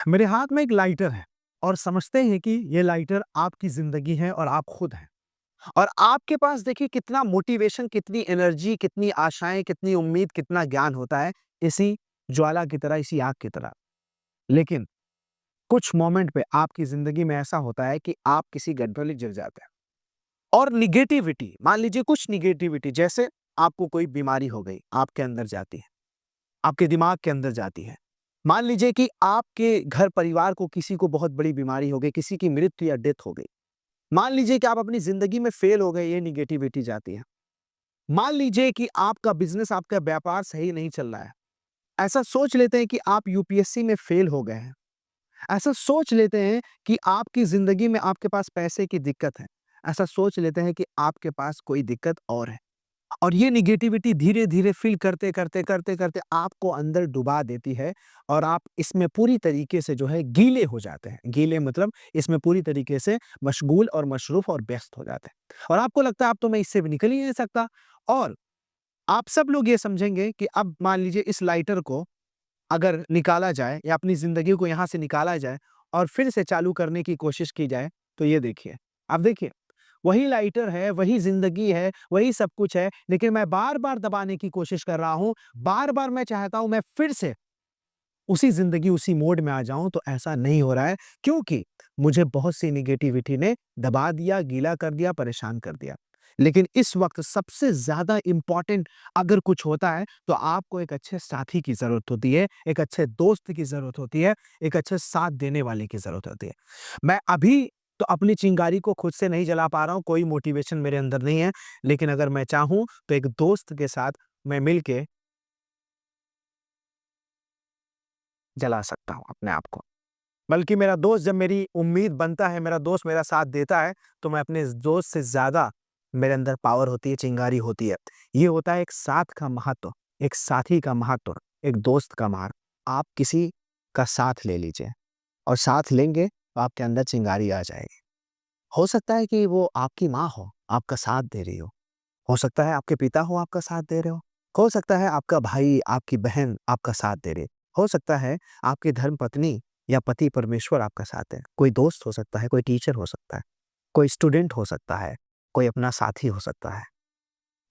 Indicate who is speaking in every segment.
Speaker 1: मेरे हाथ में एक लाइटर है और समझते हैं कि ये लाइटर आपकी ज़िंदगी है और आप खुद हैं। और आपके पास देखिए कितना मोटिवेशन, कितनी एनर्जी, कितनी आशाएँ, कितनी उम्मीद, कितना ज्ञान होता है इसी ज्वाला की तरह, इसी आग की तरह। लेकिन कुछ मोमेंट पे आपकी ज़िंदगी में ऐसा होता है कि आप किसी गड्ढे में गिर जाते हैं और नेगेटिविटी, मान लीजिए कुछ नेगेटिविटी जैसे आपको कोई बीमारी हो गई, आपके अंदर जाती है, आपके दिमाग के अंदर जाती है। मान लीजिए कि आपके घर परिवार को किसी को बहुत बड़ी बीमारी हो गई, किसी की मृत्यु या डेथ हो गई। मान लीजिए कि आप अपनी ज़िंदगी में फेल हो गए, ये नेगेटिविटी जाती है। मान लीजिए कि आपका बिज़नेस, आपका व्यापार सही नहीं चल रहा है। ऐसा सोच लेते हैं कि आप यूपीएससी में फेल हो गए हैं। ऐसा सोच लेते हैं कि आपकी ज़िंदगी में आपके पास पैसे की दिक्कत है। ऐसा सोच लेते हैं कि आपके पास कोई दिक्कत और है। और ये नेगेटिविटी धीरे-धीरे फ़ील करते-करते आपको अंदर डुबा देती है और आप इसमें पूरी तरीके से जो है गीले हो जाते हैं। गीले मतलब इसमें पूरी तरीके से मशगूल और मशरूफ़ और व्यस्त हो जाते हैं। और आपको लगता है अब तो मैं इससे निकल ही नहीं सकता और आप सब लोग ये समझेंगे कि अब मान लीजिए इस लाइटर को अगर निकाला जाए या अपनी ज़िंदगी को यहाँ से निकाला जाए और फिर से चालू करने की कोशिश की जाए, तो ये देखिए। अब देखिए वही लाइटर है, वही ज़िंदगी है, वही सब कुछ है, लेकिन मैं बार-बार दबाने की कोशिश कर रहा हूँ। बार-बार मैं चाहता हूँ मैं फिर से उसी ज़िंदगी, उसी मोड में आ जाऊँ, तो ऐसा नहीं हो रहा है क्योंकि मुझे बहुत सी नेगेटिविटी ने दबा दिया, गीला कर दिया, परेशान कर दिया। लेकिन इस वक़्त सबसे ज़्यादा इम्पोर्टेंट अगर कुछ होता है, तो आपको एक अच्छे साथी की ज़रूरत होती है, एक अच्छे दोस्त की ज़रूरत होती है, एक अच्छे साथ देने वाले की ज़रूरत होती है। मैं अभी तो अपनी चिंगारी को खुद से नहीं जला पा रहा हूँ, कोई मोटिवेशन मेरे अंदर नहीं है, लेकिन अगर मैं चाहूँ, तो एक दोस्त के साथ मैं मिल के जला सकता हूँ अपने आप को। बल्कि मेरा दोस्त जब मेरी उम्मीद बनता है, मेरा दोस्त मेरा साथ देता है, तो मैं अपने इस दोस्त से ज़्यादा मेरे अंदर पावर होती है, चिंगारी होती है। ये होता है एक साथ का महत्व, एक साथी का महत्व, एक दोस्त का महत्व। आप किसी का साथ ले लीजिए और साथ लेंगे तो आपके अंदर चिंगारी आ जाएगी। हो सकता है कि वो आपकी माँ हो, आपका साथ दे रही हो सकता है आपके पिता हो आपका साथ दे रहे हो सकता है आपका भाई, आपकी बहन आपका साथ दे रहे, हो सकता है आपकी धर्मपत्नी या पति परमेश्वर आपका साथ है। कोई दोस्त हो सकता है, कोई टीचर हो सकता है, कोई स्टूडेंट हो सकता है, कोई अपना साथी हो सकता है।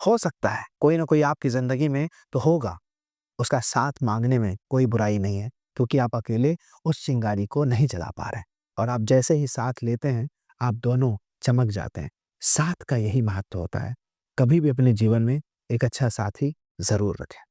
Speaker 1: हो सकता है कोई ना कोई आपकी ज़िंदगी में तो होगा, उसका साथ माँगने में कोई बुराई नहीं है क्योंकि आप अकेले उस चिंगारी को नहीं जला पा रहे हैं और आप जैसे ही साथ लेते हैं, आप दोनों चमक जाते हैं। साथ का यही महत्व होता है। कभी भी अपने जीवन में एक अच्छा साथी ज़रूर रखें।